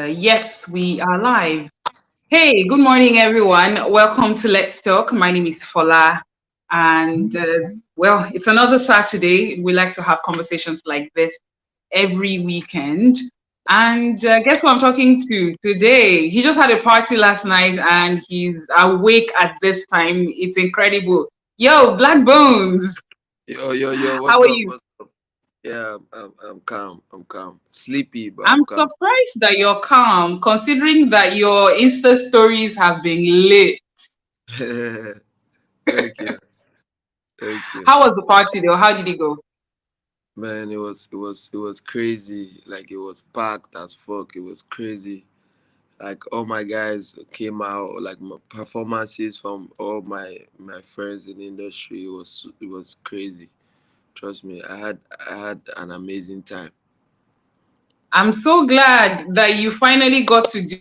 Yes, we are live. Hey, good morning, everyone. Welcome to Let's Talk. My name is Fola, and well, it's another Saturday. We like to have conversations like this every weekend. And guess who I'm talking to today? He just had a party last night, and he's awake at this time. It's incredible. Yo, Blaqbonez, Yo, how what's are up? you? What's up? Yeah, I'm calm. I'm calm. Sleepy, but I'm I'm calm. surprised that you're calm, considering that your Insta stories have been lit. Thank you. Thank you. How was the party though? How did it go? Man, it was crazy. Like it was packed as fuck. It was crazy. Like all my guys came out, like my performances from all my friends in the industry. It was crazy. Trust me, I had an amazing time. I'm so glad that you finally got to do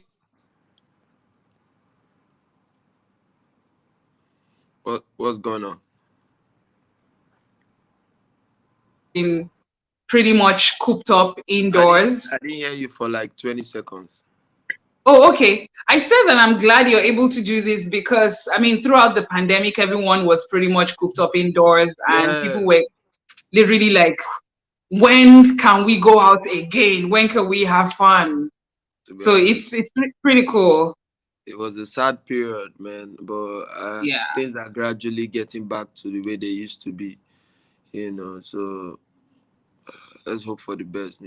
What's going on? in pretty much cooped up I didn't indoors. I didn't hear you for like 20 seconds. Oh, okay. I said that I'm glad you're able to do this because I mean, throughout the pandemic, everyone was pretty much cooped up indoors, and people Yeah, were literally like, when can we go out again? When can we have fun? to be So honest. it's pretty cool. It was a sad period, man, but Yeah. things are gradually getting back to the way they used to be, you know. So let's hope for the best.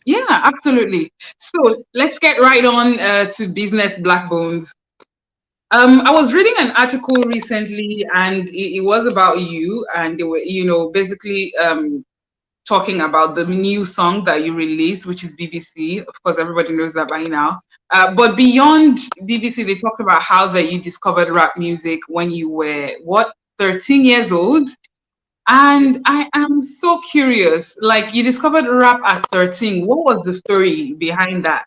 Yeah, absolutely. So let's get right on to business, Blaqbonez. I was reading an article recently, and it was about you, and they were, basically talking about the new song that you released, which is BBC. Of course, everybody knows that by now. But beyond BBC, they talked about how that you discovered rap music when you were what 13 years old. Yeah, And I am so curious. Like you discovered rap at 13. What was the story behind that?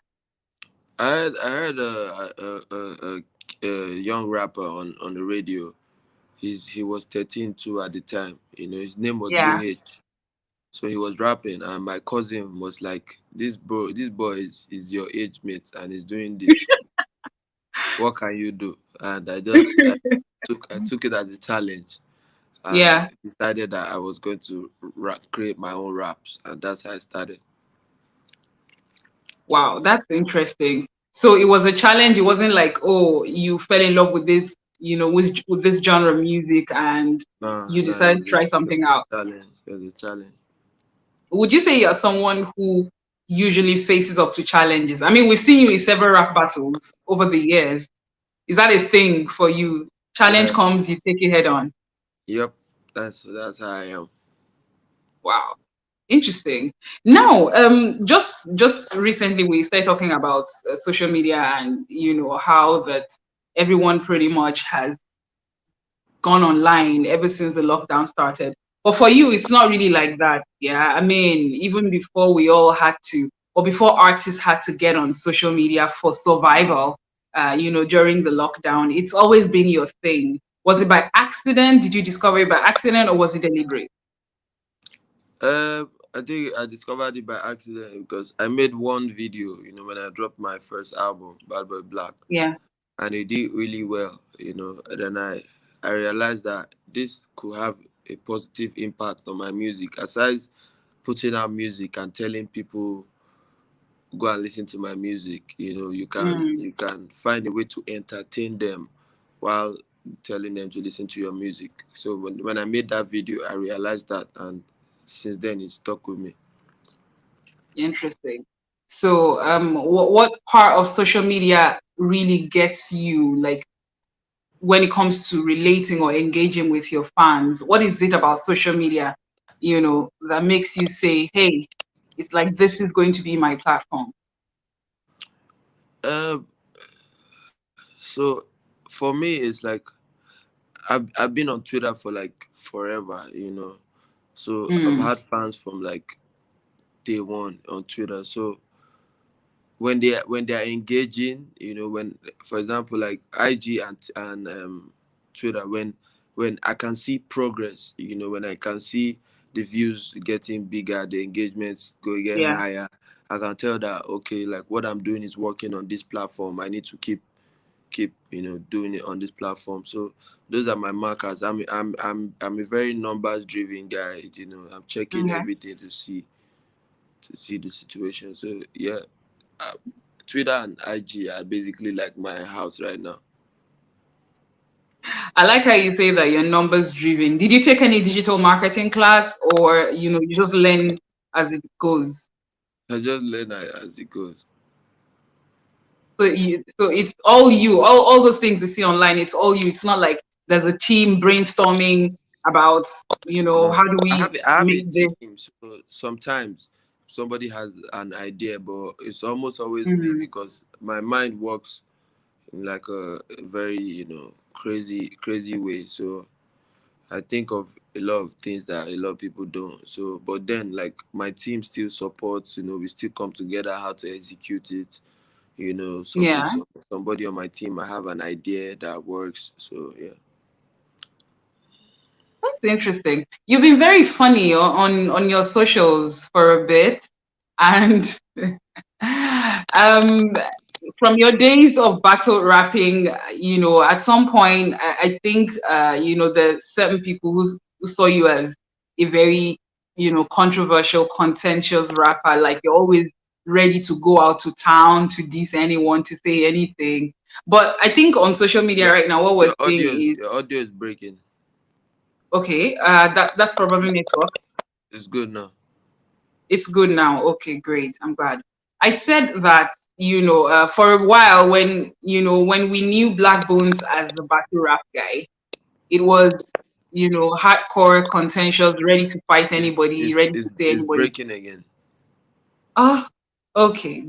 I heard a young rapper on the radio. He was 13 too at the time. You know, his name was Lil Yeah. H. So he was rapping, and my cousin was like, this boy is your age mate, and he's doing this. What can you do?" And I took it as a challenge, and Yeah. decided that I was going to create my own raps, and that's how I started. Wow, that's interesting. So it was a challenge. It wasn't like, oh, you fell in love with this, with this genre of music and No, you no, it decided was to try it was something out. a challenge. It was a challenge. Would you say you're someone who usually faces up to challenges? I mean, we've seen you in several rap battles over the years. Is that a thing for you? Challenge Yeah. comes, you take it head on. Yep. That's how I am. Wow. Interesting. Now, just recently we started talking about social media and how that everyone pretty much has gone online ever since the lockdown started. But for you, it's not really like that. Yeah. I mean, even before we all had to, or before artists had to get on social media for survival, during the lockdown, it's always been your thing. Was it by accident? Did you discover it by accident or was it deliberate? I think I discovered it by accident because I made one video. You know, when I dropped my first album, Bad Boy Black, Yeah. and it did really well. You know, and then I realized that this could have a positive impact on my music. Aside putting out music and telling people go and listen to my music. You know, you can Mm. you can find a way to entertain them while telling them to listen to your music. So when I made that video, I realized that, and since then it stuck with me. Interesting. So, what part of social media really gets you, like, when it comes to relating or engaging with your fans? What is it about social media, that makes you say, "Hey, it's like this is going to be my platform"? Um, so for me, it's like I've been on Twitter for like forever. So I've Mm. had fans from like day one on Twitter. So when they're engaging, when, for example, like IG and Twitter, when I can see progress, when I can see the views getting bigger, the engagements going getting Yeah. higher, I can tell that okay, like what I'm doing is working on this platform. I need to keep doing it on this platform. So those are my markers. I'm a very numbers driven guy. I'm checking Okay. everything to see the situation. So yeah, uh, Twitter and IG are basically like my house right now. I like how you say that you're numbers driven. Did you take any digital marketing class, or you just learn as it goes? I just learn as it goes. So it's all you, all those things you see online, it's all you. It's not like there's a team brainstorming about, No, how do we I have a make this. team. So sometimes somebody has an idea, but it's almost always me Mm, because my mind works in like a very crazy way. So I think of a lot of things that a lot of people don't. So, but then like my team still supports. We still come together how to execute it. Some if yeah, somebody on my team I have an idea that works. So yeah. that's interesting. You've been very funny on your socials for a bit, and um from your days of battle rapping, at some point, I think, there's certain people who saw you as a very, controversial, contentious rapper. Like you're always ready to go out to town to diss anyone, to say anything. But I think on social media Yeah, right now, what we're seeing is, your audio is breaking. okay, that's probably network. It's good now. It's good now. Okay, great. I'm glad. I said that, for a while, when we knew Blaqbonez as the battle rap guy, it was, hardcore, contentious, ready to fight It, anybody, ready to say it's anybody. breaking again. Oh, okay.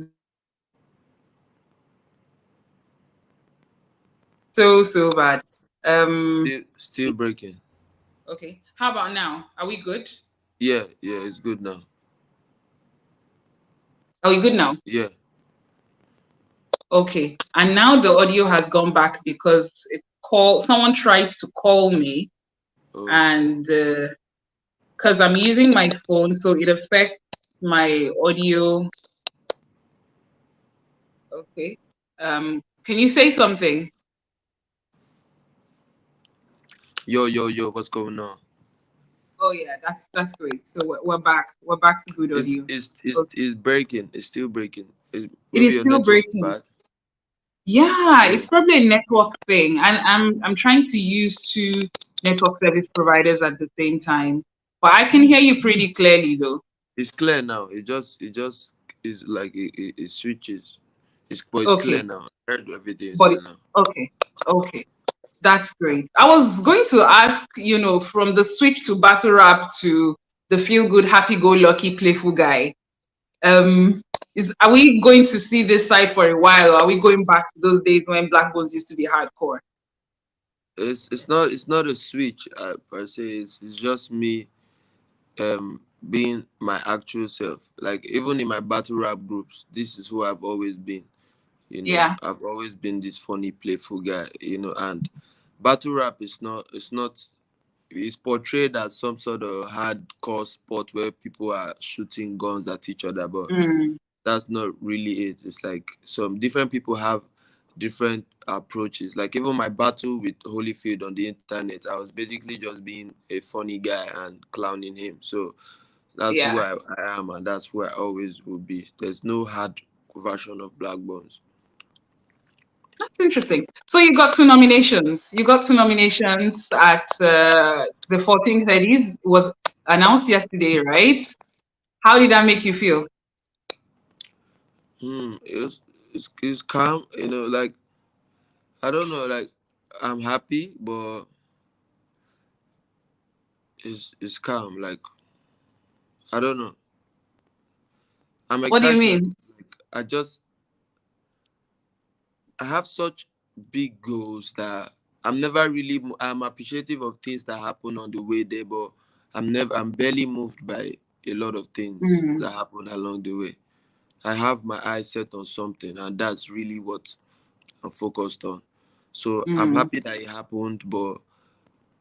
That's so bad. Still breaking. Okay. How about now? Are we good? Yeah, yeah, it's good now. Are we good now? Yeah. Okay. And now the audio has gone back because someone tried to call me, Oh, and because I'm using my phone, so it affects my audio. Okay. Can you say something? yo, what's going on? Oh yeah, that's great. So we're back. We're back to good audio. Okay. It's breaking. It's still breaking. It Maybe is your still network is breaking. bad. Yeah, Yeah. it's probably a network thing, and I'm trying to use two network service providers at the same time, but I can hear you pretty clearly though. It's clear now. It just is like it switches. It's clear Okay, now. I heard everything you but said now. okay, okay. That's great. I was going to ask, from the switch to battle rap to the feel good, happy go lucky, playful guy. Um, are we going to see this side for a while, or are we going back to those days when Black Bulls used to be hardcore? It's not a switch per se. It's just me being my actual self. Like even in my battle rap groups, this is who I've always been. Yeah. I've always been this funny, playful guy. And battle rap is not. It's not. It's portrayed as some sort of hardcore sport where people are shooting guns at each other, but Mm, that's not really it. It's like some different people have different approaches. Like even my battle with Holyfield on the internet, I was basically just being a funny guy and clowning him. So that's who yeah. I am, and that's who I always will be. There's no hard version of Black Bones. That's interesting. So you got two nominations. You got two nominations at the 14th Eddies. It was announced yesterday, right? How did that make you feel? It's calm, like I don't know, like I'm happy, but it's calm. Like I don't know. I'm What do you excited. mean? Like I have such big goals that I'm appreciative of things that happen on the way there, but I'm barely moved by a lot of things Mm, that happen along the way. I have my eyes set on something, and that's really what I'm focused on. So I'm mm, happy that it happened, but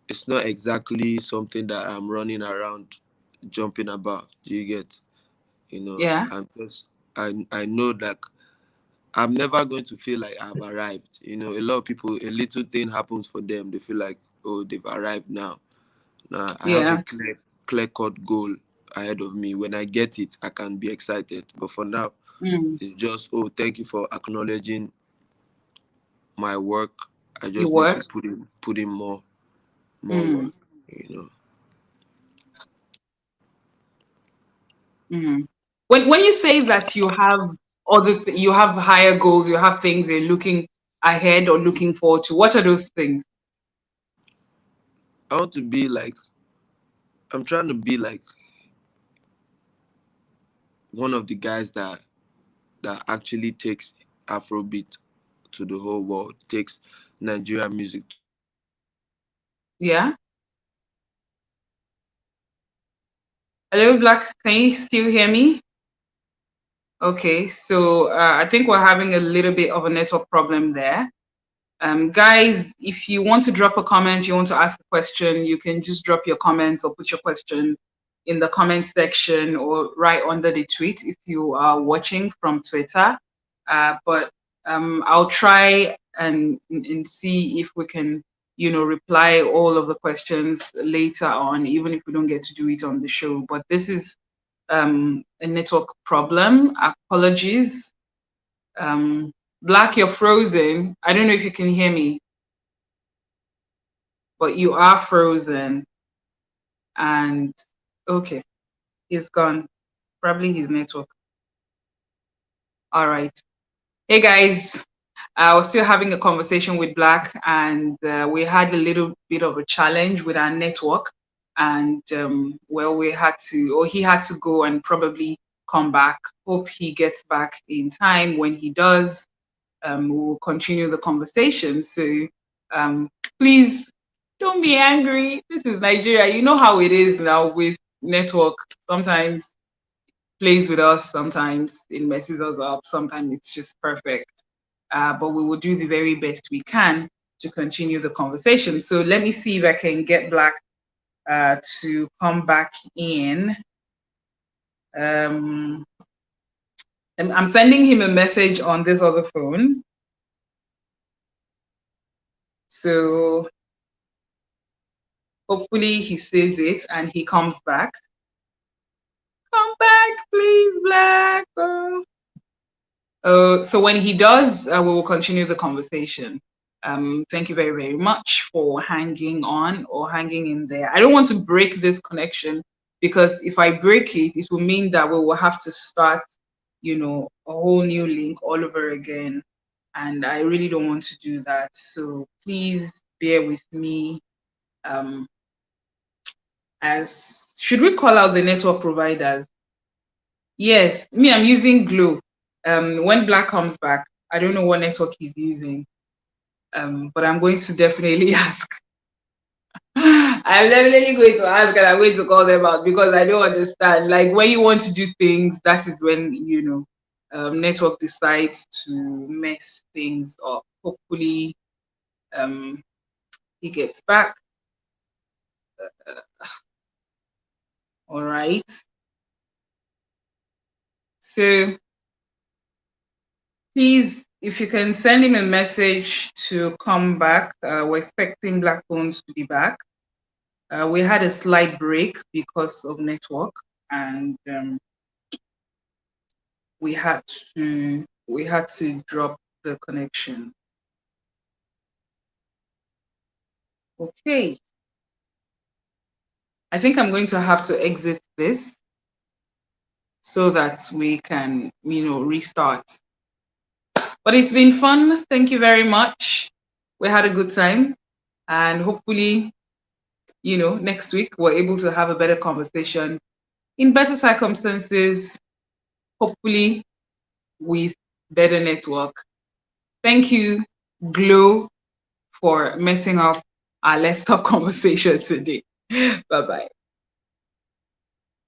it's not exactly something that I'm running around jumping about. Do you get? yeah. I'm just I know that I'm never going to feel like I've arrived. You know, a lot of people, a little thing happens for them, they feel like, oh, they've arrived now. Now I have a Yeah. clear cut goal ahead of me. When I get it, I can be excited. But for now, Mm. it's just, oh, thank you for acknowledging my work. I You just need to what? put in more Mm. work. You know. Mm. When you say that you have you have higher goals, you have things you're looking ahead or looking forward to. What are those things? I want to be like I'm trying to be like one of the guys that actually takes Afrobeat to the whole world, takes Nigerian music to the whole world. Yeah. Hello, Black. Can you still hear me? Okay, so I think we're having a little bit of a network problem there. Guys, if you want to drop a comment, you want to ask a question, you can just drop your comments or put your question in the comment section or right under the tweet if you are watching from Twitter. But I'll try and see if we can, reply all of the questions later on, even if we don't get to do it on the show. But this is a network problem. Apologies. Um, Black, you're frozen. I don't know if you can hear me, but you are frozen. And okay, he's gone. Probably his network. All right. Hey guys, I was still having a conversation with Black, and we had a little bit of a challenge with our network. And well, we had to, or he had to go and probably come back. Hope he gets back in time. When he does, we'll continue the conversation. So um, please don't be angry. This is Nigeria. You know how it is now with network. Sometimes plays with us, sometimes it messes us up, sometimes it's just perfect. But we will do the very best we can to continue the conversation. So let me see if I can get Black to come back in. Um, and I'm sending him a message on this other phone. So hopefully he sees it and he comes back. Come back, please, Black. So when he does, we will continue the conversation. Thank you very, very much for hanging on or hanging in there. I don't want to break this connection because if I break it, it will mean that we will have to start, a whole new link all over again. And I really don't want to do that. So please bear with me. Um, as should we call out the network providers? Yes, me, I'm using Glow. When Black comes back, I don't know what network he's using, but I'm going to definitely ask. I'm definitely going to ask and I'm going to call them out because I don't understand. Like when you want to do things, that is when, network decides to mess things up. Hopefully, um, he gets back. All right. So please, if you can send him a message to come back, we're expecting Blaqbonez to be back. We had a slight break because of network, and we had to drop the connection. Okay, I think I'm going to have to exit this so that we can, restart. But it's been fun. Thank you very much. We had a good time, and hopefully, next week we're able to have a better conversation in better circumstances, hopefully with better network. Thank you, Glow, for messing up our Let's Talk conversation today. Bye bye.